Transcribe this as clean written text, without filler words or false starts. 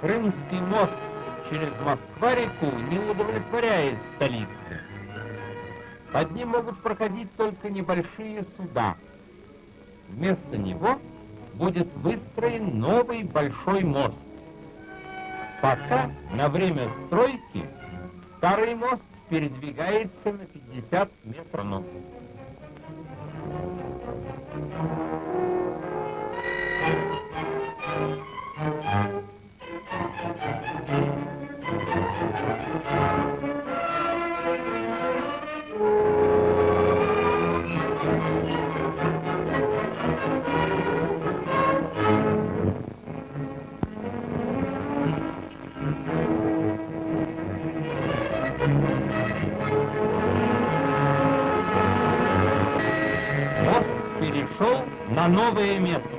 Крымский мост через Москва-реку не удовлетворяет столицы. Под ним могут проходить только небольшие суда. Вместо него будет выстроен новый большой мост. Пока на время стройки старый мост передвигается на 50 метров. Мост перешел на новое место.